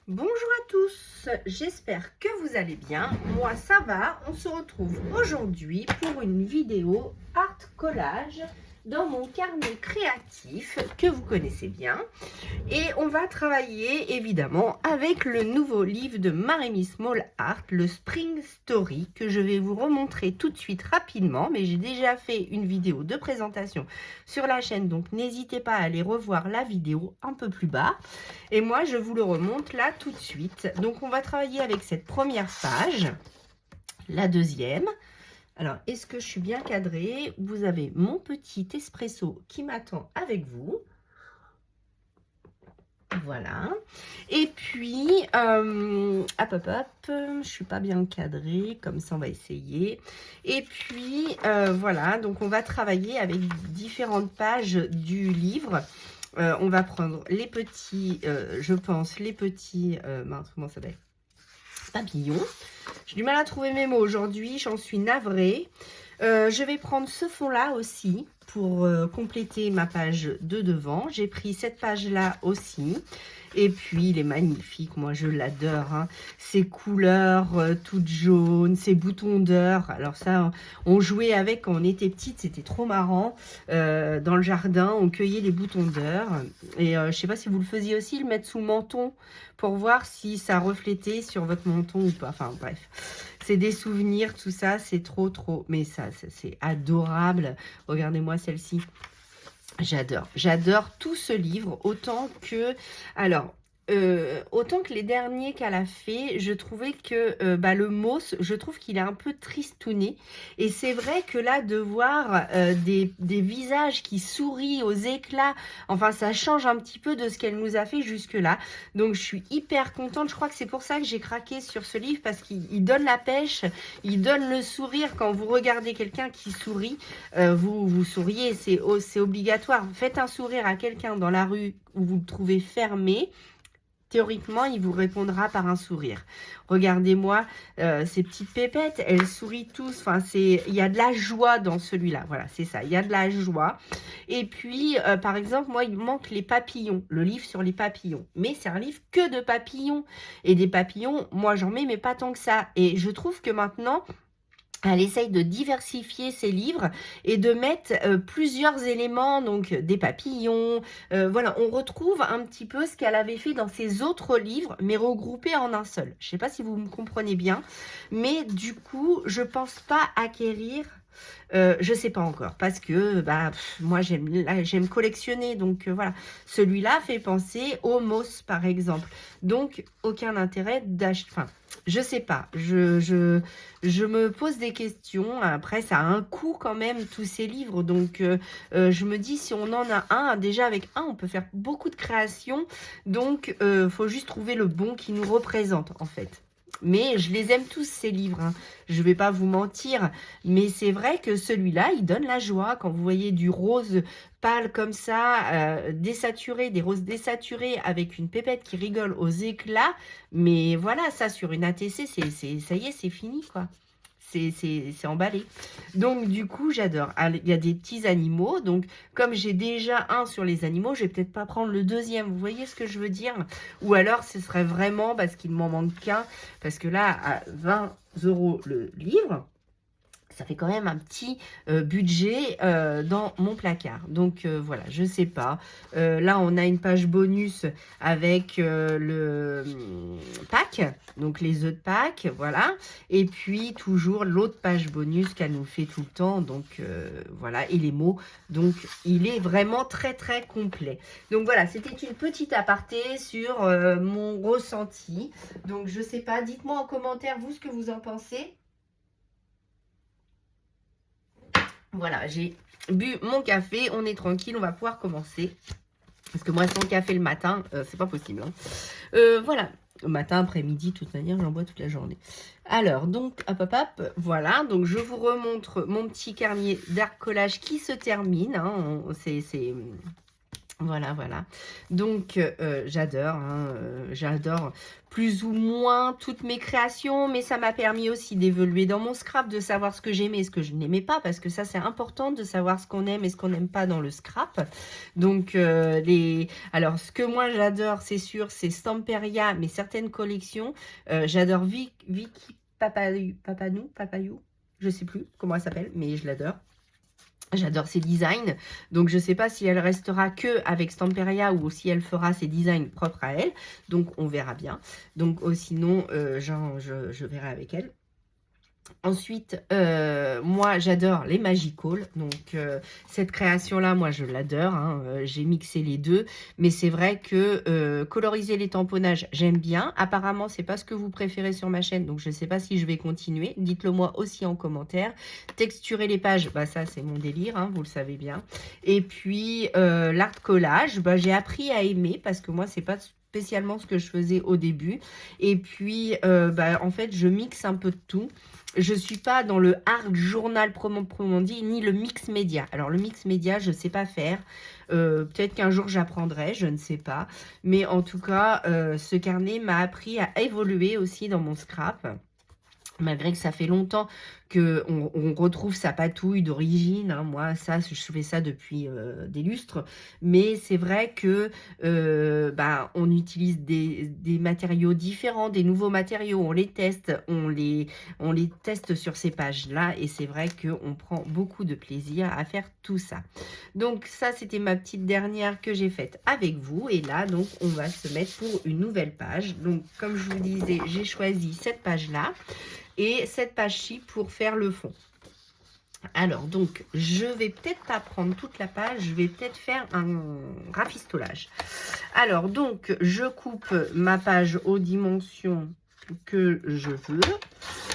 Bonjour à tous, j'espère que vous allez bien. Moi ça va, on se retrouve aujourd'hui pour une vidéo art collage dans mon carnet créatif que vous connaissez bien. Et on va travailler évidemment avec le nouveau livre de Marémy Small Art, le Spring Story, que je vais vous remontrer tout de suite rapidement. Mais j'ai déjà fait une vidéo de présentation sur la chaîne, donc n'hésitez pas à aller revoir la vidéo un peu plus bas. Et moi, je vous le remonte là tout de suite. Donc, on va travailler avec cette première page, la deuxième. Alors, est-ce que je suis bien cadrée? Vous avez mon petit espresso qui m'attend avec vous. Voilà. Et puis, je suis pas bien cadrée, comme ça on va essayer. Et puis, voilà, donc on va travailler avec différentes pages du livre. On va prendre les petits, je pense, les petits, mince, comment ça s'appelle? Papillons. J'ai du mal à trouver mes mots aujourd'hui, j'en suis navrée. Je vais prendre ce fond-là aussi pour compléter ma page de devant. J'ai pris cette page-là aussi. Et puis, il est magnifique. Moi, je l'adore. Hein. Ces couleurs toutes jaunes, ces boutons d'heure. Alors ça, on jouait avec quand on était petite. C'était trop marrant. Dans le jardin, on cueillait les boutons d'heure. Et je ne sais pas si vous le faisiez aussi, le mettre sous le menton pour voir si ça reflétait sur votre menton ou pas. Enfin, bref. C'est des souvenirs, tout ça. C'est trop. Mais ça c'est adorable. Regardez-moi celle-ci. J'adore tout ce livre, autant que les derniers qu'elle a fait, je trouvais que le mousse, je trouve qu'il est un peu tristouné. Et c'est vrai que là, de voir des visages qui sourient aux éclats, enfin, ça change un petit peu de ce qu'elle nous a fait jusque-là. Donc, je suis hyper contente. Je crois que c'est pour ça que j'ai craqué sur ce livre, parce qu'il donne la pêche, il donne le sourire. Quand vous regardez quelqu'un qui sourit, vous souriez, c'est obligatoire. Faites un sourire à quelqu'un dans la rue où vous le trouvez fermé. Théoriquement, il vous répondra par un sourire. Regardez-moi, ces petites pépettes, elles sourient tous. Enfin, il y a de la joie dans celui-là. Voilà, c'est ça. Il y a de la joie. Et puis, par exemple, moi, il me manque les papillons. Le livre sur les papillons. Mais c'est un livre que de papillons. Et des papillons, moi, j'en mets, mais pas tant que ça. Et je trouve que maintenant, elle essaye de diversifier ses livres et de mettre plusieurs éléments, donc des papillons. Voilà, on retrouve un petit peu ce qu'elle avait fait dans ses autres livres, mais regroupés en un seul. Je ne sais pas si vous me comprenez bien, mais du coup, je ne pense pas acquérir. Je sais pas encore parce que moi j'aime collectionner, donc voilà, celui-là fait penser au Moss par exemple, donc aucun intérêt d'acheter. Enfin, je sais pas, je me pose des questions. Après, ça a un coût quand même, tous ces livres. Donc, je me dis, si on en a un, déjà avec un, on peut faire beaucoup de créations. Donc, faut juste trouver le bon qui nous représente, en fait. Mais je les aime tous, ces livres. Hein. Je ne vais pas vous mentir. Mais c'est vrai que celui-là, il donne la joie. Quand vous voyez du rose pâle comme ça, désaturé, des roses désaturées avec une pépette qui rigole aux éclats. Mais voilà, ça sur une ATC, ça y est, c'est fini, quoi. C'est emballé. Donc, du coup, j'adore. Il y a des petits animaux. Donc, comme j'ai déjà un sur les animaux, je vais peut-être pas prendre le deuxième. Vous voyez ce que je veux dire? Ou alors, ce serait vraiment parce qu'il m'en manque qu'un. Parce que là, à 20 € le livre, ça fait quand même un petit budget dans mon placard. Donc voilà, je sais pas. Là, on a une page bonus avec le pack, donc les œufs de Pâques, voilà. Et puis toujours l'autre page bonus qu'elle nous fait tout le temps. Donc voilà, et les mots. Donc il est vraiment très complet. Donc voilà, c'était une petite aparté sur mon ressenti. Donc je sais pas, dites-moi en commentaire vous ce que vous en pensez. Voilà, j'ai bu mon café, on est tranquille, on va pouvoir commencer. Parce que moi, sans café le matin, c'est pas possible. Hein. Voilà, matin, après-midi, de toute manière, j'en bois toute la journée. Alors, donc, voilà. Donc, je vous remontre mon petit carnet d'art collage qui se termine. Hein. Voilà, voilà. Donc, j'adore, hein, j'adore plus ou moins toutes mes créations, mais ça m'a permis aussi d'évoluer dans mon scrap, de savoir ce que j'aimais et ce que je n'aimais pas, parce que ça, c'est important de savoir ce qu'on aime et ce qu'on n'aime pas dans le scrap. Donc, alors, ce que moi, j'adore, c'est sûr, c'est Stamperia, mais certaines collections. J'adore Vicky Papayou, je sais plus comment elle s'appelle, mais je l'adore. J'adore ses designs, donc je ne sais pas si elle restera que avec Stamperia ou si elle fera ses designs propres à elle, donc on verra bien. Donc sinon, je verrai avec elle. Ensuite, moi, j'adore les Magical. Donc, cette création-là, moi, je l'adore. Hein. J'ai mixé les deux. Mais c'est vrai que coloriser les tamponnages, j'aime bien. Apparemment, c'est pas ce que vous préférez sur ma chaîne. Donc, je ne sais pas si je vais continuer. Dites-le moi aussi en commentaire. Texturer les pages, bah ça, c'est mon délire. Hein, vous le savez bien. Et puis, l'art collage, bah, j'ai appris à aimer parce que moi, c'est pas spécialement ce que je faisais au début. Et puis, bah, en fait, je mixe un peu de tout. Je ne suis pas dans le art journal proprement dit, ni le mix média. Alors, le mix média, je ne sais pas faire. Peut-être qu'un jour, j'apprendrai, je ne sais pas. Mais en tout cas, ce carnet m'a appris à évoluer aussi dans mon scrap. Malgré que ça fait longtemps qu'on retrouve sa patouille d'origine. Hein. Moi, ça, je fais ça depuis des lustres. Mais c'est vrai que bah, on utilise des matériaux différents, des nouveaux matériaux. On les teste, on les teste sur ces pages-là. Et c'est vrai qu'on prend beaucoup de plaisir à faire tout ça. Donc, ça, c'était ma petite dernière que j'ai faite avec vous. Et là, donc, on va se mettre pour une nouvelle page. Donc, comme je vous disais, j'ai choisi cette page-là et cette page-ci pour faire le fond. Alors, donc, je vais peut-être pas prendre toute la page, je vais peut-être faire un rafistolage. Alors, donc, je coupe ma page aux dimensions que je veux.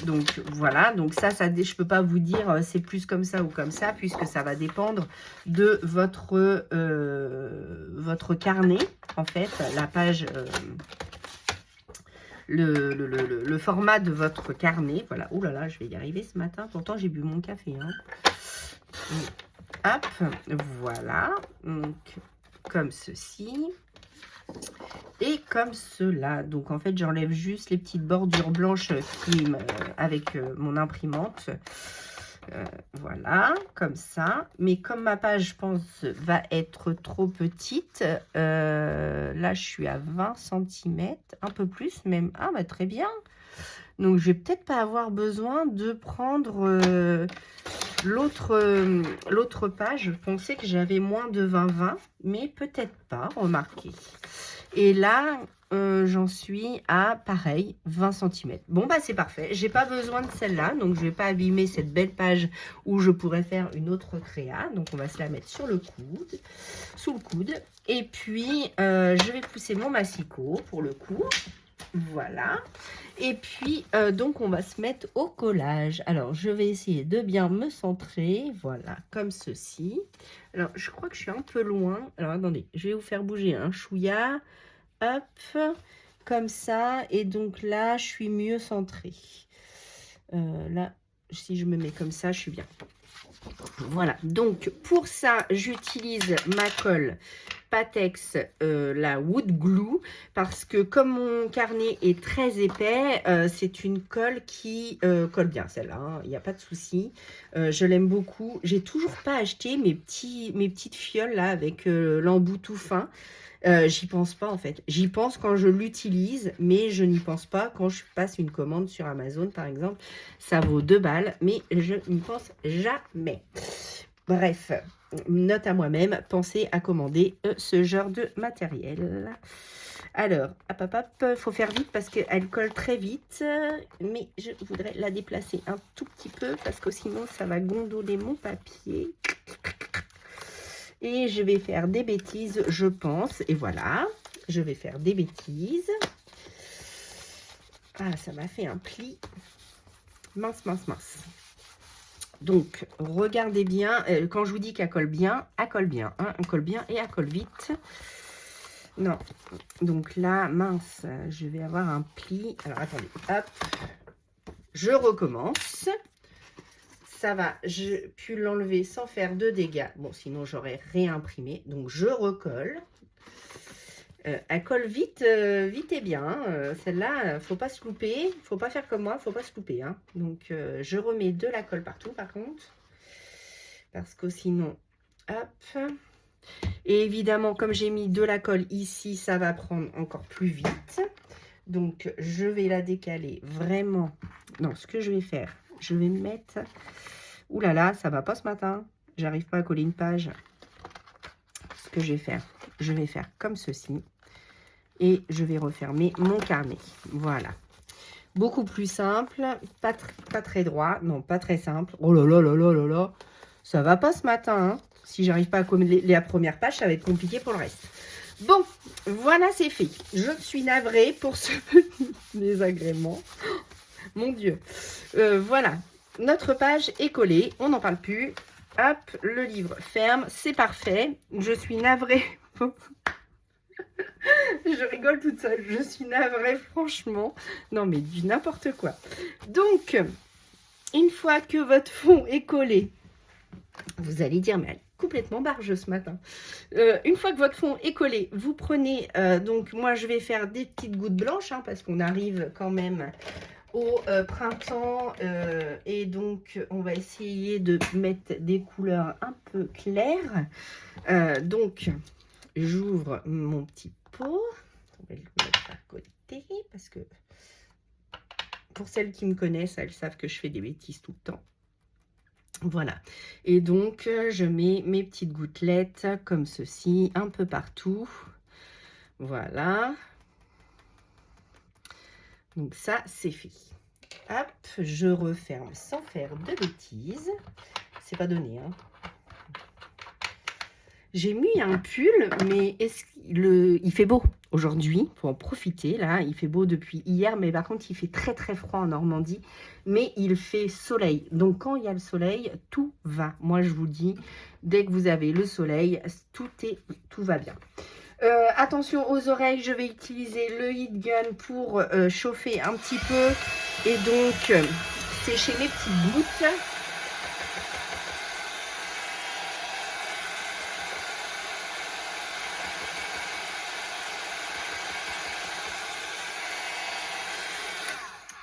Donc, voilà. Donc, ça je peux pas vous dire c'est plus comme ça ou comme ça, puisque ça va dépendre de votre carnet, en fait. La page... le format de votre carnet. Voilà. Oh là là, je vais y arriver ce matin. Pourtant, j'ai bu mon café. Hein. Hop, voilà. Donc, comme ceci. Et comme cela. Donc, en fait, j'enlève juste les petites bordures blanches avec mon imprimante. Voilà, comme ça. Mais comme ma page, je pense, va être trop petite, là, je suis à 20 cm, un peu plus même. Ah, bah très bien. Donc, je vais peut-être pas avoir besoin de prendre l'autre page. Je pensais que j'avais moins de 20-20, mais peut-être pas, remarquez. Et là, j'en suis à, pareil, 20 cm. Bon, bah c'est parfait. J'ai pas besoin de celle-là, donc je vais pas abîmer cette belle page où je pourrais faire une autre créa. Donc, on va se la mettre sur le coude, sous le coude. Et puis, je vais pousser mon massicot pour le coup. Voilà. Et puis, donc, on va se mettre au collage. Alors, je vais essayer de bien me centrer. Voilà, comme ceci. Alors, je crois que je suis un peu loin. Alors, attendez, je vais vous faire bouger un chouïa. Hop, comme ça. Et donc là, je suis mieux centrée. Là, si je me mets comme ça, je suis bien. Voilà, donc pour ça, j'utilise ma colle Pattex, la Wood Glue, parce que comme mon carnet est très épais, c'est une colle qui colle bien, celle-là, hein, il n'y a pas de souci. Je l'aime beaucoup. J'ai toujours pas acheté mes petites fioles là avec l'embout tout fin. J'y pense pas en fait. J'y pense quand je l'utilise, mais je n'y pense pas quand je passe une commande sur Amazon par exemple. Ça vaut 2 balles, mais je n'y pense jamais. Bref, note à moi-même, pensez à commander ce genre de matériel. Alors, hop, hop, hop, faut faire vite parce qu'elle colle très vite, mais je voudrais la déplacer un tout petit peu parce que sinon ça va gondoler mon papier. Et je vais faire des bêtises, je pense. Et voilà, je vais faire des bêtises. Ah, ça m'a fait un pli. Mince, mince, mince. Donc, regardez bien. Quand je vous dis qu'elle colle bien. Hein, elle colle bien et elle colle vite. Non. Donc là, mince, je vais avoir un pli. Alors, attendez. Hop. Je recommence. ça va, je pu l'enlever sans faire de dégâts. Bon, sinon j'aurais réimprimé. Donc je recolle. Elle colle vite, vite et bien. Hein. Celle-là, faut pas se louper. Faut pas faire comme moi, faut pas se louper. Hein. Donc je remets de la colle partout par contre. Parce que sinon, hop. Et évidemment, comme j'ai mis de la colle ici, ça va prendre encore plus vite. Donc, je vais la décaler vraiment. Non, ce que je vais faire, je vais mettre... Ouh là là, ça va pas ce matin. J'arrive pas à coller une page. Ce que je vais faire comme ceci. Et je vais refermer mon carnet. Voilà. Beaucoup plus simple, pas très droit. Non, pas très simple. Oh là là là là là là. Ça va pas ce matin, hein. Si j'arrive pas à coller la première page, ça va être compliqué pour le reste. Bon, voilà, c'est fait. Je suis navrée pour ce petit désagrément. Mon Dieu. Voilà, notre page est collée. On n'en parle plus. Hop, le livre ferme. C'est parfait. Je suis navrée. Je rigole toute seule. Je suis navrée, franchement. Non, mais du n'importe quoi. Donc, une fois que votre fond est collé, vous allez dire, mais elle est complètement barge ce matin. Une fois que votre fond est collé, vous prenez, donc moi je vais faire des petites gouttes blanches, hein, parce qu'on arrive quand même au printemps, et donc on va essayer de mettre des couleurs un peu claires. Donc j'ouvre mon petit pot, on va le mettre à côté, parce que pour celles qui me connaissent, elles savent que je fais des bêtises tout le temps. Voilà, et donc je mets mes petites gouttelettes comme ceci, un peu partout. Voilà. Donc ça, c'est fait. Hop, je referme sans faire de bêtises. C'est pas donné, hein. J'ai mis un pull, mais il fait beau aujourd'hui, faut en profiter. Là, il fait beau depuis hier, mais par contre, il fait très très froid en Normandie. Mais il fait soleil. Donc, quand il y a le soleil, tout va. Moi, je vous dis, dès que vous avez le soleil, tout va bien. Attention aux oreilles, je vais utiliser le heat gun pour chauffer un petit peu et donc sécher mes petites gouttes.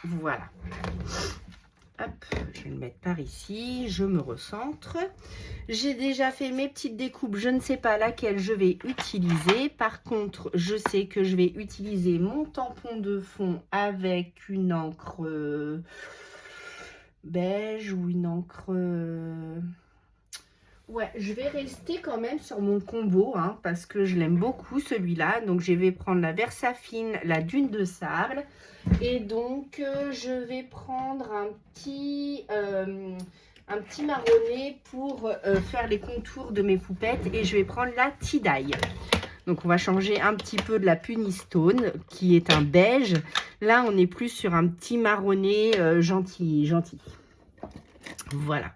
Voilà. Hop, je vais le mettre par ici, je me recentre. J'ai déjà fait mes petites découpes, je ne sais pas laquelle je vais utiliser. Par contre, je sais que je vais utiliser mon tampon de fond avec une encre beige ou une encre... Ouais, je vais rester quand même sur mon combo, hein, parce que je l'aime beaucoup celui-là. Donc, je vais prendre la Versafine, la Dune de Sable. Et donc, je vais prendre un petit marronné pour faire les contours de mes poupettes. Et je vais prendre la Tie-Dye. Donc, on va changer un petit peu de la Punistone, qui est un beige. Là, on est plus sur un petit marronné gentil. Voilà.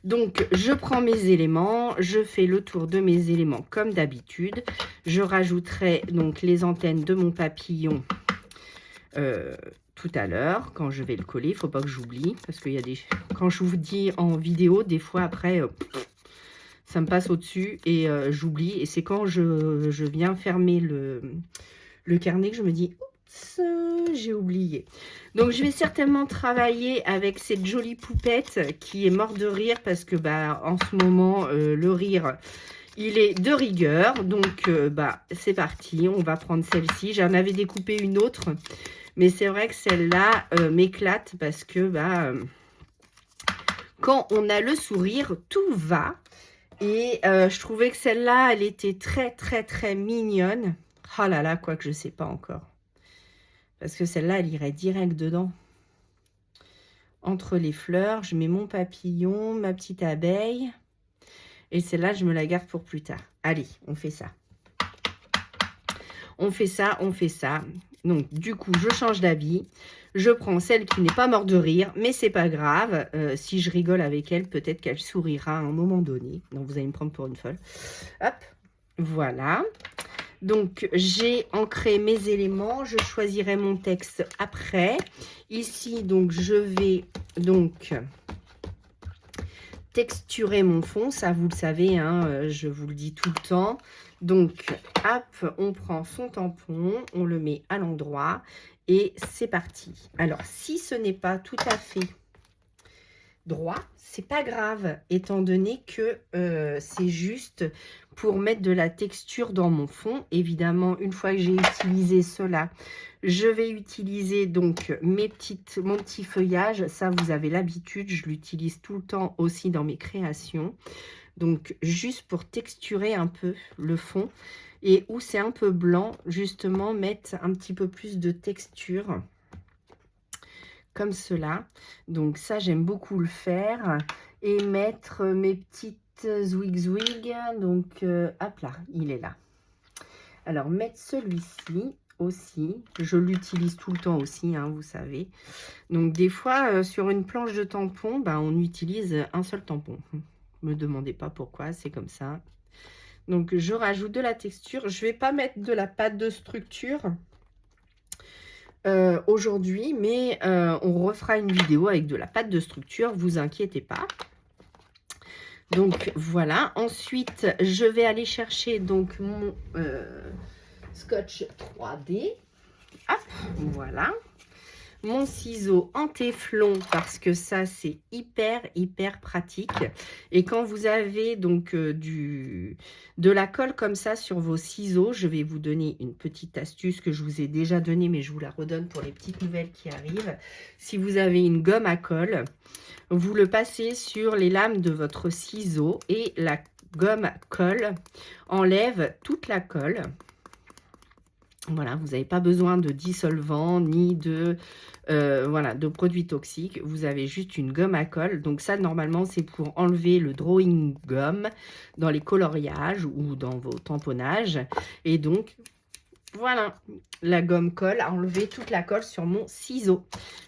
Donc, je prends mes éléments, je fais le tour de mes éléments comme d'habitude. Je rajouterai donc les antennes de mon papillon tout à l'heure, quand je vais le coller. Il ne faut pas que j'oublie, parce qu'il y a des... Quand je vous dis en vidéo, des fois après, ça me passe au-dessus et j'oublie. Et c'est quand je viens fermer le carnet que je me dis... J'ai oublié. Donc je vais certainement travailler avec cette jolie poupette qui est morte de rire parce que en ce moment le rire il est de rigueur. Donc c'est parti, on va prendre celle-ci. J'en avais découpé une autre, mais c'est vrai que celle-là m'éclate parce que quand on a le sourire, tout va. Et je trouvais que celle-là, elle était très très très mignonne. Oh là là, quoi que je sais pas encore. Parce que celle-là, elle irait direct dedans. Entre les fleurs, je mets mon papillon, ma petite abeille. Et celle-là, je me la garde pour plus tard. Allez, on fait ça. On fait ça, on fait ça. Donc, du coup, je change d'habit. Je prends celle qui n'est pas morte de rire, mais c'est pas grave. Si je rigole avec elle, peut-être qu'elle sourira à un moment donné. Donc, vous allez me prendre pour une folle. Hop, voilà. Donc, j'ai ancré mes éléments. Je choisirai mon texte après. Ici, donc, je vais donc texturer mon fond, ça vous le savez, hein, je vous le dis tout le temps. Donc, hop, on prend son tampon, on le met à l'endroit et c'est parti. Alors, si ce n'est pas tout à fait droit, c'est pas grave, étant donné que c'est juste pour mettre de la texture dans mon fond. Évidemment, une fois que j'ai utilisé cela, je vais utiliser donc mon petit feuillage. Ça, vous avez l'habitude, je l'utilise tout le temps aussi dans mes créations. Donc, juste pour texturer un peu le fond. Et où c'est un peu blanc, justement, mettre un petit peu plus de texture. Comme cela. Donc ça, j'aime beaucoup le faire. Et mettre mes petites zwig. Donc, hop là, il est là. Alors, mettre celui-ci aussi. Je l'utilise tout le temps aussi, hein, vous savez. Donc, des fois, sur une planche de tampon, ben, on utilise un seul tampon. Me demandez pas pourquoi, c'est comme ça. Donc, je rajoute de la texture. Je vais pas mettre de la pâte de structure aujourd'hui, mais on refera une vidéo avec de la pâte de structure, vous inquiétez pas. Donc voilà, ensuite je vais aller chercher donc mon scotch 3D. Hop, voilà. Mon ciseau en téflon parce que ça c'est hyper pratique. Et quand vous avez donc de la colle comme ça sur vos ciseaux, je vais vous donner une petite astuce que je vous ai déjà donnée, mais je vous la redonne pour les petites nouvelles qui arrivent. Si vous avez une gomme à colle, vous le passez sur les lames de votre ciseau et la gomme à colle enlève toute la colle. Voilà, vous n'avez pas besoin de dissolvant ni de, voilà, de produits toxiques. Vous avez juste une gomme à colle. Donc ça, normalement, c'est pour enlever le drawing gum dans les coloriages ou dans vos tamponnages. Et donc, voilà, la gomme colle a enlevé toute la colle sur mon ciseau.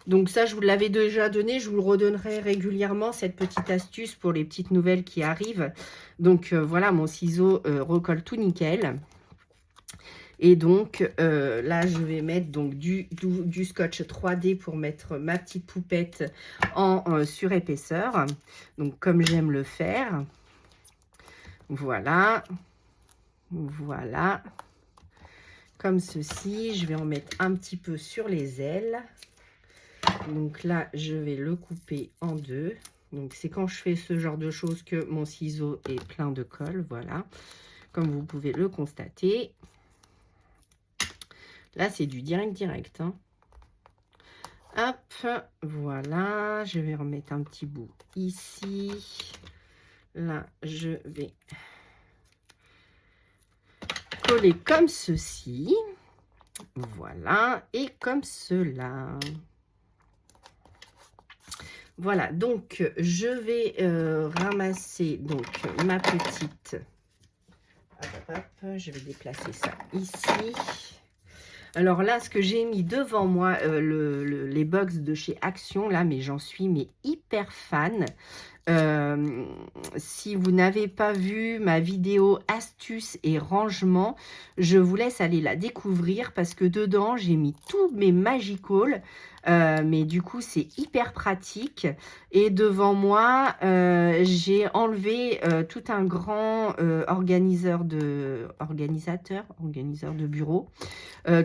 Donc ça, je vous l'avais déjà donné. Je vous le redonnerai régulièrement, cette petite astuce pour les petites nouvelles qui arrivent. Donc voilà, mon ciseau recolle tout nickel. Et donc, là, je vais mettre donc du scotch 3D pour mettre ma petite poupette en surépaisseur. Donc, comme j'aime le faire. Voilà. Voilà. Comme ceci. Je vais en mettre un petit peu sur les ailes. Donc là, je vais le couper en deux. Donc, c'est quand je fais ce genre de choses que mon ciseau est plein de colle. Voilà. Comme vous pouvez le constater. Là, c'est du direct. Hein. Hop, voilà. Je vais remettre un petit bout ici. Là, je vais coller comme ceci. Voilà. Et comme cela. Voilà. Donc, je vais ramasser donc ma petite... Hop, je vais déplacer ça ici. Alors là, ce que j'ai mis devant moi, les box de chez Action, là, mais j'en suis hyper fan. Si vous n'avez pas vu ma vidéo astuces et rangement, je vous laisse aller la découvrir parce que dedans, j'ai mis tous mes Magical. Mais du coup, c'est hyper pratique. Et devant moi, j'ai enlevé tout un grand organisateur de bureau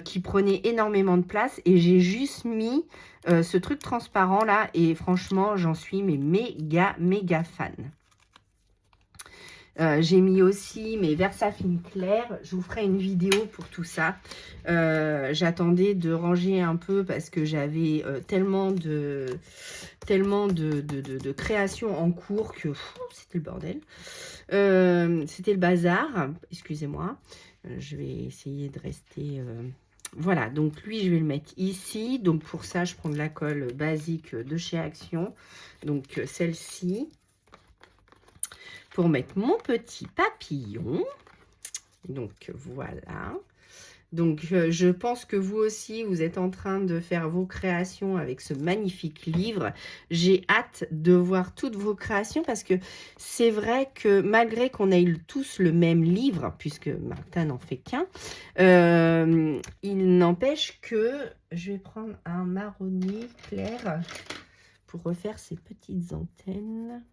qui prenait énormément de place. Et j'ai juste mis ce truc transparent là. Et franchement, j'en suis méga fan. J'ai mis aussi mes Versafine clairs. Je vous ferai une vidéo pour tout ça. J'attendais de ranger un peu parce que j'avais tellement de créations en cours que c'était le bordel. C'était le bazar. Excusez-moi. Je vais essayer de rester... Voilà, donc lui, je vais le mettre ici. Donc pour ça, je prends de la colle basique de chez Action. Donc celle-ci. Pour mettre mon petit papillon. Donc voilà. Donc je pense que vous aussi, vous êtes en train de faire vos créations avec ce magnifique livre. J'ai hâte de voir toutes vos créations parce que c'est vrai que malgré qu'on ait tous le même livre, puisque Martin n'en fait qu'un, il n'empêche que je vais prendre un marronnier clair pour refaire ces petites antennes.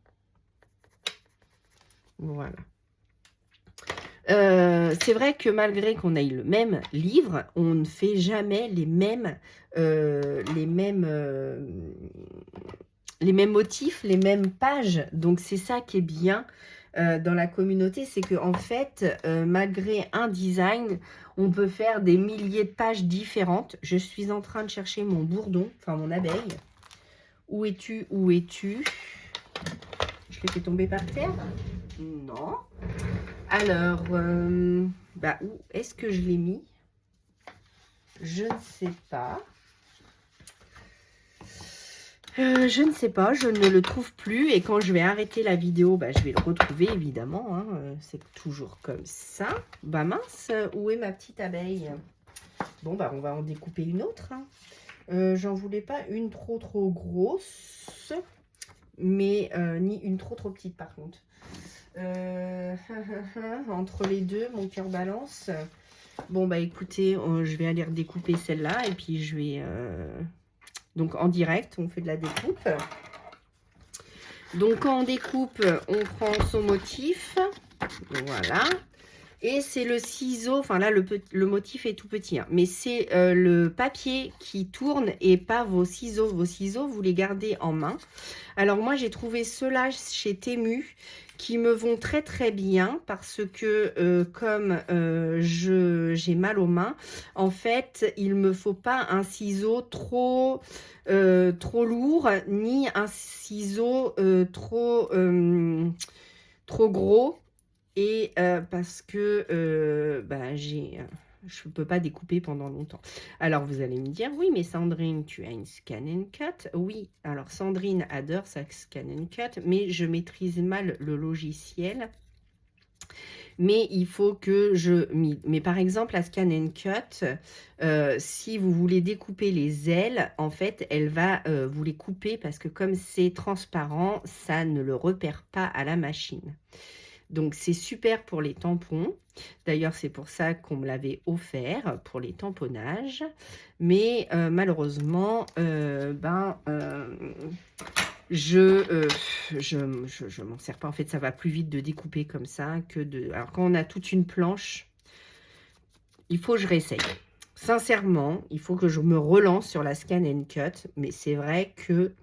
Voilà. C'est vrai que malgré qu'on ait le même livre, on ne fait jamais les mêmes motifs, les mêmes pages. Donc, c'est ça qui est bien dans la communauté, c'est qu'en fait, malgré un design, on peut faire des milliers de pages différentes. Je suis en train de chercher mon bourdon, enfin mon abeille. Où es-tu? Où es-tu? Je l'ai fait tomber par terre? Non. Alors, où est-ce que je l'ai mis? Je ne sais pas. Je ne sais pas, je ne le trouve plus. Et quand je vais arrêter la vidéo, je vais le retrouver évidemment. Hein, c'est toujours comme ça. Bah mince, où est ma petite abeille? Bon, on va en découper une autre. Hein. J'en voulais pas une trop grosse, mais ni une trop petite par contre. Entre les deux, mon cœur balance. Bon, écoutez, je vais aller redécouper celle-là et puis je vais... Donc, en direct, on fait de la découpe. Donc, quand on découpe, on prend son motif. Voilà. Et c'est le ciseau, enfin là, le motif est tout petit, hein, mais c'est le papier qui tourne et pas vos ciseaux. Vos ciseaux, vous les gardez en main. Alors, moi, j'ai trouvé ceux-là chez Temu qui me vont très bien parce que comme j'ai mal aux mains, en fait, il ne me faut pas un ciseau trop lourd ni un ciseau trop gros. Et parce que je ne peux pas découper pendant longtemps. Alors, vous allez me dire, oui, mais Sandrine, tu as une Scan and Cut. Oui, alors Sandrine adore sa Scan and Cut, mais je maîtrise mal le logiciel. Mais il faut que mais par exemple, la Scan and Cut, si vous voulez découper les ailes, en fait, elle va vous les couper parce que comme c'est transparent, ça ne le repère pas à la machine. Donc, c'est super pour les tampons. D'ailleurs, c'est pour ça qu'on me l'avait offert, pour les tamponnages. Mais malheureusement, je m'en sers pas. En fait, ça va plus vite de découper comme ça que de... Alors, quand on a toute une planche, il faut que je réessaye. Sincèrement, il faut que je me relance sur la Scan and Cut. Mais c'est vrai que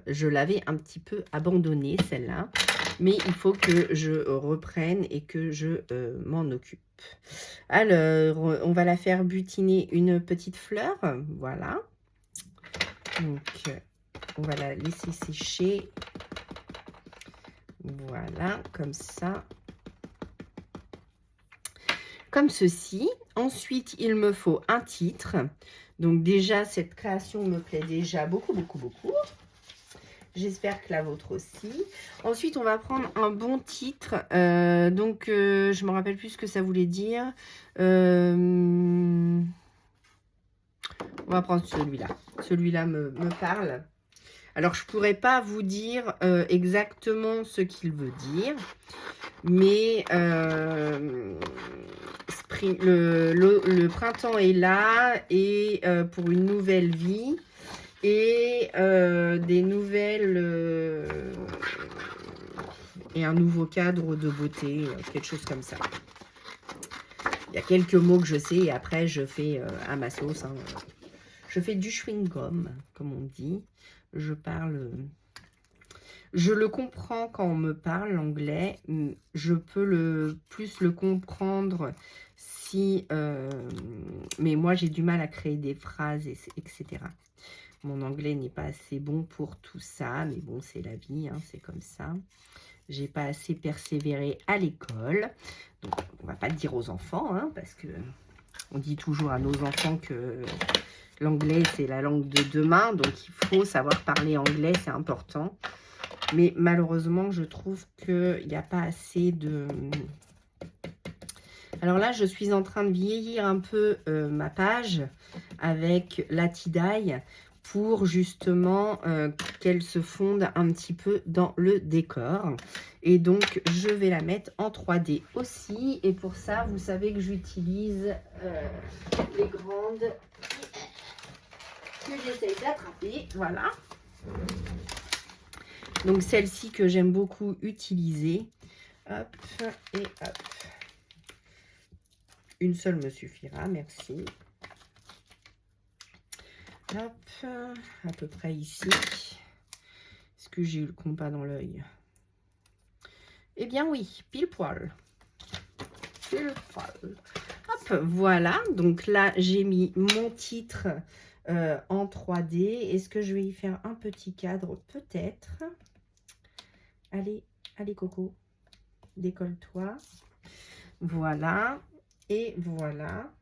je l'avais un petit peu abandonnée, celle-là. Mais il faut que je reprenne et que je m'en occupe. Alors, on va la faire butiner une petite fleur. Voilà. Donc, on va la laisser sécher. Voilà, comme ça. Comme ceci. Ensuite, il me faut un titre. Donc déjà, cette création me plaît déjà beaucoup. J'espère que la vôtre aussi. Ensuite, on va prendre un bon titre. Je ne me rappelle plus ce que ça voulait dire. On va prendre celui-là. Celui-là me parle. Alors, je ne pourrais pas vous dire exactement ce qu'il veut dire. Mais le printemps est là et pour une nouvelle vie. Et des nouvelles et un nouveau cadre de beauté, quelque chose comme ça. Il y a quelques mots que je sais et après je fais à ma sauce. Hein. Je fais du chewing-gum, comme on dit. Je le comprends quand on me parle l'anglais. Je peux plus le comprendre si... mais moi, j'ai du mal à créer des phrases, etc. Mon anglais n'est pas assez bon pour tout ça, mais bon, c'est la vie, hein, c'est comme ça. J'ai pas assez persévéré à l'école. Donc, on va pas le dire aux enfants, hein, parce que on dit toujours à nos enfants que l'anglais, c'est la langue de demain. Donc, il faut savoir parler anglais, c'est important. Mais malheureusement, je trouve qu'il n'y a pas assez de... Alors là, je suis en train de vieillir un peu ma page avec la tie-dye pour justement qu'elle se fonde un petit peu dans le décor. Et donc, je vais la mettre en 3D aussi. Et pour ça, vous savez que j'utilise les grandes que j'essaye d'attraper. Voilà. Donc celle-ci que j'aime beaucoup utiliser. Hop, et hop. Une seule me suffira, merci. Hop, à peu près ici. Est-ce que j'ai eu le compas dans l'œil? Eh bien oui, pile poil. Pile poil. Hop, voilà. Donc là, j'ai mis mon titre en 3D. Est-ce que je vais y faire un petit cadre? Peut-être. Allez, allez Coco, décolle-toi. Voilà. Et voilà.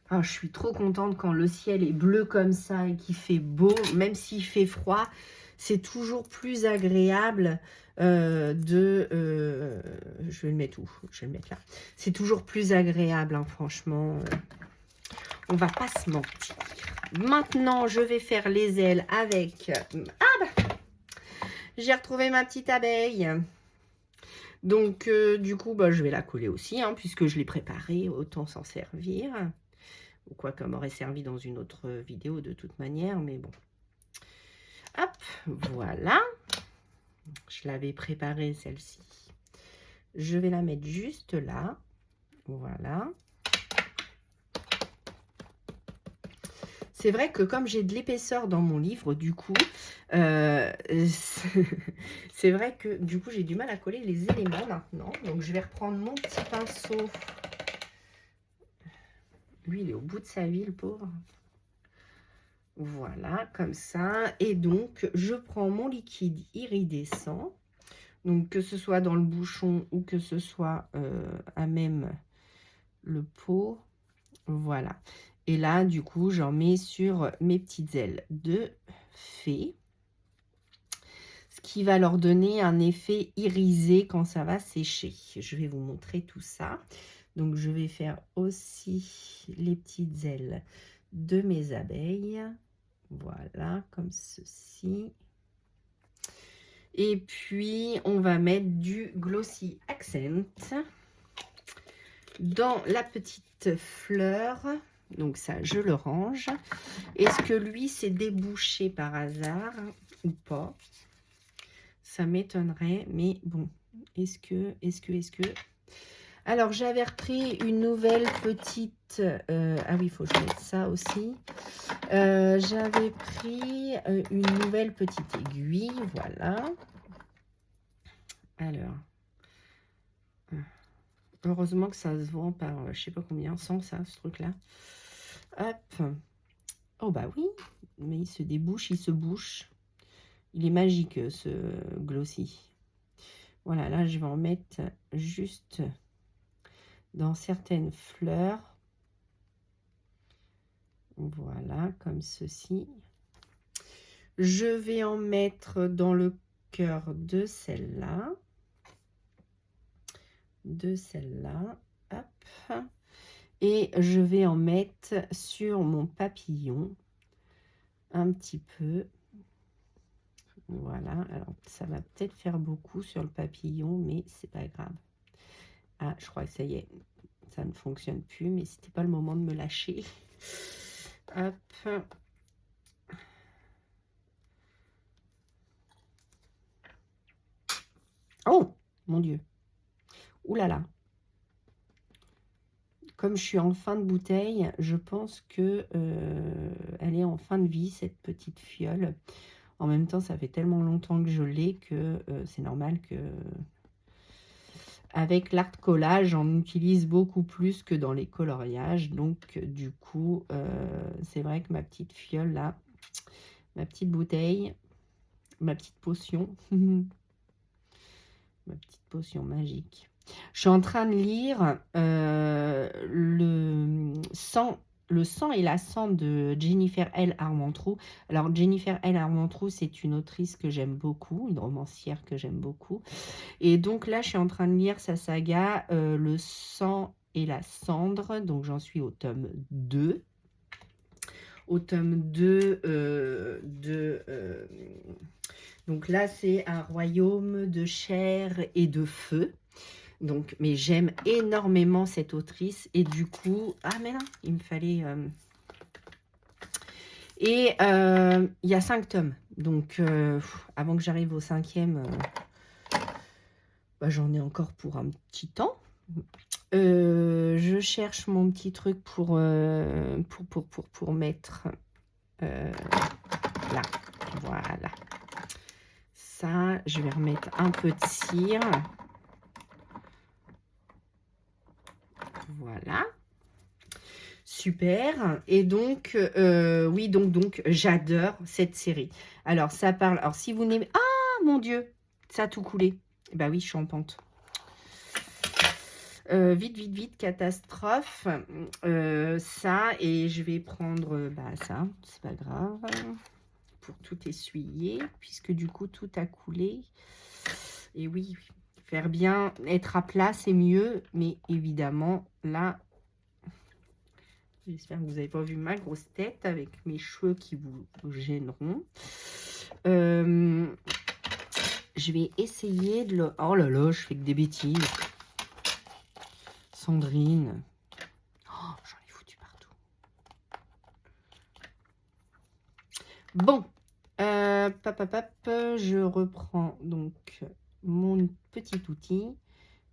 Ah, je suis trop contente quand le ciel est bleu comme ça et qu'il fait beau, même s'il fait froid, c'est toujours plus agréable je vais le mettre où? Je vais le mettre là. C'est toujours plus agréable, hein, franchement. On va pas se mentir. Maintenant, je vais faire les ailes avec... Ah bah, j'ai retrouvé ma petite abeille. Donc, du coup, bah, je vais la coller aussi, hein, puisque je l'ai préparée, autant s'en servir. Ou quoi qu'elle m'aurait servi dans une autre vidéo de toute manière, mais bon. Hop, voilà. Je l'avais préparée celle-ci. Je vais la mettre juste là. Voilà. C'est vrai que comme j'ai de l'épaisseur dans mon livre, du coup, c'est vrai que du coup, j'ai du mal à coller les éléments maintenant. Donc, je vais reprendre mon petit pinceau. Lui, il est au bout de sa vie, le pauvre. Voilà, comme ça. Et donc, je prends mon liquide iridescent. Donc, que ce soit dans le bouchon ou que ce soit à même le pot. Voilà. Et là, du coup, j'en mets sur mes petites ailes de fée. Ce qui va leur donner un effet irisé quand ça va sécher. Je vais vous montrer tout ça. Donc, je vais faire aussi les petites ailes de mes abeilles. Voilà, comme ceci. Et puis, on va mettre du Glossy Accent dans la petite fleur. Donc ça, je le range. Est-ce que lui s'est débouché par hasard ou pas? Ça m'étonnerait, mais bon. Est-ce que... Alors, j'avais repris une nouvelle petite... ah oui, il faut que je mette ça aussi. J'avais pris une nouvelle petite aiguille, voilà. Alors, heureusement que ça se vend par, je sais pas combien, 100 ça, ce truc-là. Hop. Oh bah oui, mais il se débouche, il se bouche. Il est magique, ce glossy. Voilà, là, je vais en mettre juste dans certaines fleurs. Voilà, comme ceci. Je vais en mettre dans le cœur de celle-là. Hop. Et je vais en mettre sur mon papillon. Un petit peu. Voilà. Alors, ça va peut-être faire beaucoup sur le papillon, mais c'est pas grave. Ah, je crois que ça y est. Ça ne fonctionne plus, mais c'était pas le moment de me lâcher. Hop. Oh, mon Dieu. Ouh là là. Comme je suis en fin de bouteille, je pense que elle est en fin de vie, cette petite fiole. En même temps, ça fait tellement longtemps que je l'ai que c'est normal que... Avec l'art collage, on utilise beaucoup plus que dans les coloriages. Donc, du coup, c'est vrai que ma petite fiole, là, ma petite bouteille, ma petite potion, ma petite potion magique. Je suis en train de lire le sang et la cendre de Jennifer L. Armentrout. Alors, Jennifer L. Armentrout, c'est une autrice que j'aime beaucoup, une romancière que j'aime beaucoup. Et donc là, je suis en train de lire sa saga Le sang et la cendre. Donc, j'en suis au tome 2. Au tome 2 donc là, c'est un royaume de chair et de feu. Donc, mais j'aime énormément cette autrice. Et du coup... Ah, mais non, il me fallait... Et il y a 5 tomes. Donc, avant que j'arrive au 5e, bah, j'en ai encore pour un petit temps. Je cherche mon petit truc pour mettre là. Voilà. Ça, je vais remettre un peu de cire. Voilà. Super. Et donc, oui, donc j'adore cette série. Alors, ça parle... Alors, si vous n'aimez... Ah, mon Dieu, ça a tout coulé. Bah oui, je suis en pente. Vite, catastrophe. Ça, et je vais prendre ça, c'est pas grave, pour tout essuyer, puisque du coup, tout a coulé. Et oui, faire bien, être à plat, c'est mieux, mais évidemment, là, j'espère que vous n'avez pas vu ma grosse tête avec mes cheveux qui vous gêneront. Je vais essayer de le... Oh là là, je fais que des bêtises. Sandrine. Oh, j'en ai foutu partout. Bon. Je reprends donc mon petit outil.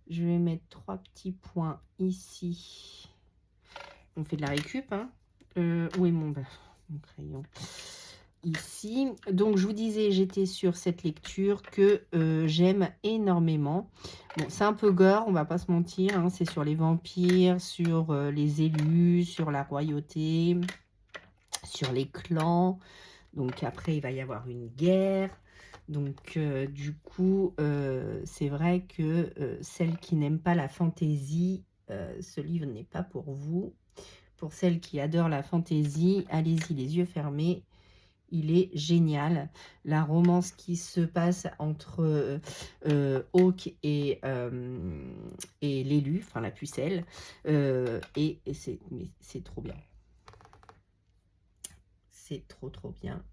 Je vais mettre 3 petits points ici. On fait de la récup, hein. Où est mon crayon? Ici. Donc, je vous disais, j'étais sur cette lecture que j'aime énormément. Bon, c'est un peu gore, on va pas se mentir, hein. C'est sur les vampires, sur les élus, sur la royauté, sur les clans. Donc, après, il va y avoir une guerre. Donc, du coup, c'est vrai que celles qui n'aiment pas la fantaisie, ce livre n'est pas pour vous. Pour celles qui adorent la fantaisie, allez-y les yeux fermés. Il est génial. La romance qui se passe entre Hawke et l'élu, enfin la pucelle. Et c'est trop bien. C'est trop bien.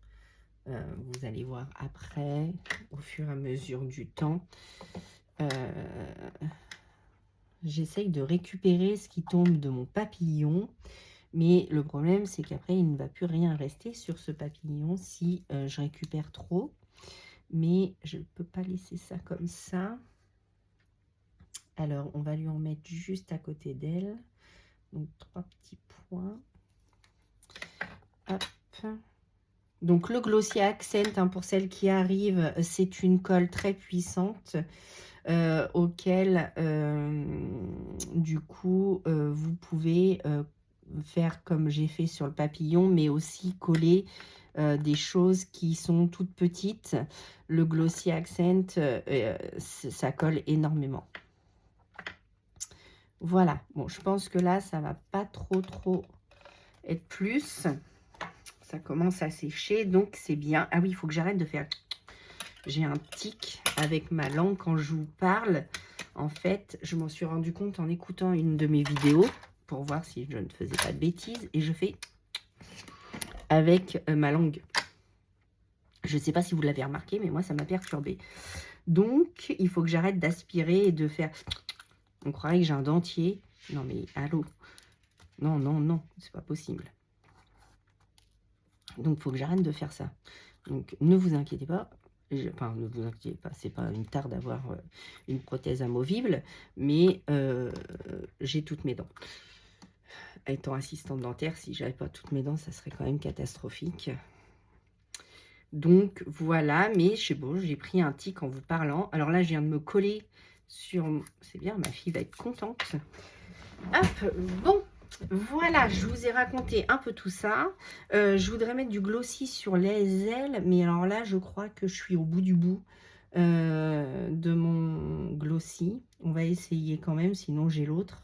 Vous allez voir après, au fur et à mesure du temps. J'essaye de récupérer ce qui tombe de mon papillon. Mais le problème, c'est qu'après, il ne va plus rien rester sur ce papillon si je récupère trop. Mais je ne peux pas laisser ça comme ça. Alors, on va lui en mettre juste à côté d'elle. Donc, 3 petits points. Hop. Donc, le Glossy Accent, hein, pour celles qui arrivent, c'est une colle très puissante auquel, du coup, vous pouvez... faire comme j'ai fait sur le papillon, mais aussi coller des choses qui sont toutes petites. Le Glossy Accent, ça colle énormément. Voilà. Bon, je pense que là, ça va pas trop être plus. Ça commence à sécher, donc c'est bien. Ah oui, il faut que j'arrête de faire... J'ai un tic avec ma langue quand je vous parle. En fait, je m'en suis rendu compte en écoutant une de mes vidéos pour voir si je ne faisais pas de bêtises. Et je fais avec ma langue. Je ne sais pas si vous l'avez remarqué, mais moi, ça m'a perturbée. Donc, il faut que j'arrête d'aspirer et de faire... On croirait que j'ai un dentier. Non, mais allô? Non, c'est pas possible. Donc, il faut que j'arrête de faire ça. Donc, ne vous inquiétez pas. Enfin, ne vous inquiétez pas, c'est pas une tare d'avoir une prothèse amovible, mais j'ai toutes mes dents. Étant assistante dentaire, si j'avais pas toutes mes dents, ça serait quand même catastrophique. Donc voilà, mais je sais bon, j'ai pris un tic en vous parlant. Alors là, je viens de me coller sur... C'est bien, ma fille va être contente. Hop, bon, voilà, je vous ai raconté un peu tout ça. Je voudrais mettre du glossy sur les ailes, mais alors là, je crois que je suis au bout du bout de mon glossy. On va essayer quand même, sinon j'ai l'autre.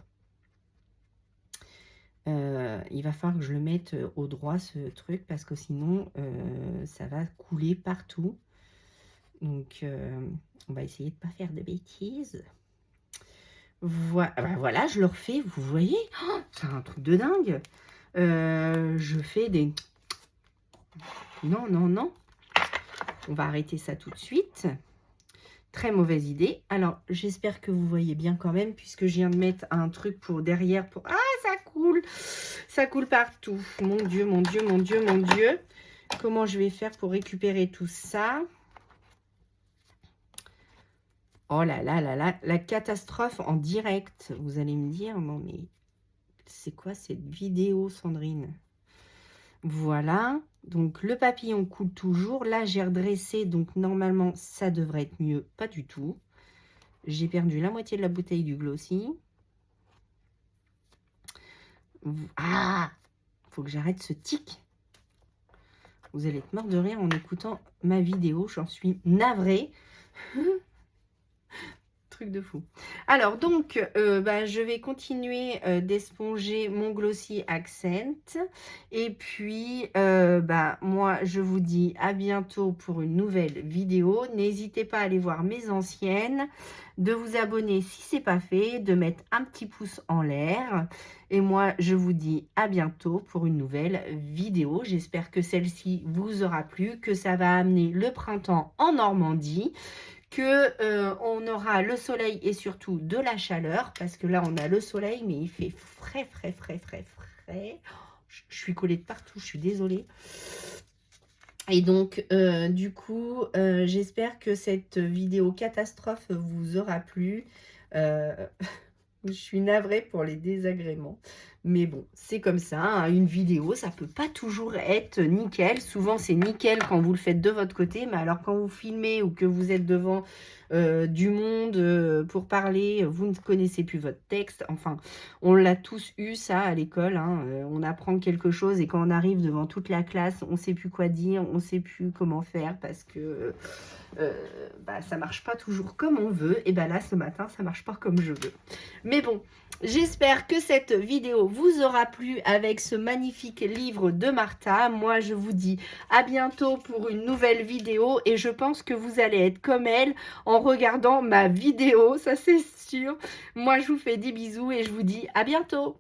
Il va falloir que je le mette au droit, ce truc, parce que sinon, ça va couler partout. Donc, on va essayer de ne pas faire de bêtises. Voilà, je le refais, vous voyez, oh, c'est un truc de dingue. Je fais des... Non. On va arrêter ça tout de suite. Très mauvaise idée. Alors, j'espère que vous voyez bien quand même, puisque je viens de mettre un truc pour derrière. Pour... Ah, ça coule partout. Mon Dieu. comment je vais faire pour récupérer tout ça. Oh là là là là, la catastrophe en direct. Vous allez me dire, non mais c'est quoi cette vidéo, Sandrine? Voilà, donc le papillon coule toujours. Là, j'ai redressé, donc normalement, ça devrait être mieux. Pas du tout. J'ai perdu la moitié de la bouteille du Glossy. Ah, faut que j'arrête ce tic. Vous allez être mort de rire en écoutant ma vidéo. J'en suis navrée. Truc de fou. Alors, donc, je vais continuer d'esponger mon Glossy Accent. Et puis, moi, je vous dis à bientôt pour une nouvelle vidéo. N'hésitez pas à aller voir mes anciennes, de vous abonner si ce n'est pas fait, de mettre un petit pouce en l'air. Et moi, je vous dis à bientôt pour une nouvelle vidéo. J'espère que celle-ci vous aura plu, que ça va amener le printemps en Normandie, que on aura le soleil et surtout de la chaleur, parce que là on a le soleil mais il fait frais frais frais frais frais. Je suis collée de partout, je suis désolée. Et donc du coup j'espère que cette vidéo catastrophe vous aura plu. Je suis navrée pour les désagréments. Mais bon, c'est comme ça, hein, une vidéo, ça peut pas toujours être nickel. Souvent, c'est nickel quand vous le faites de votre côté, mais alors quand vous filmez ou que vous êtes devant du monde pour parler, vous ne connaissez plus votre texte. Enfin, on l'a tous eu, ça, à l'école. Hein. On apprend quelque chose et quand on arrive devant toute la classe, on ne sait plus quoi dire, on ne sait plus comment faire parce que ça marche pas toujours comme on veut. Et là, ce matin, ça marche pas comme je veux. Mais bon, j'espère que cette vidéo vous aura plu avec ce magnifique livre de Martha. Moi, je vous dis à bientôt pour une nouvelle vidéo et je pense que vous allez être comme elle en regardant ma vidéo, ça c'est sûr. Moi, je vous fais des bisous et je vous dis à bientôt.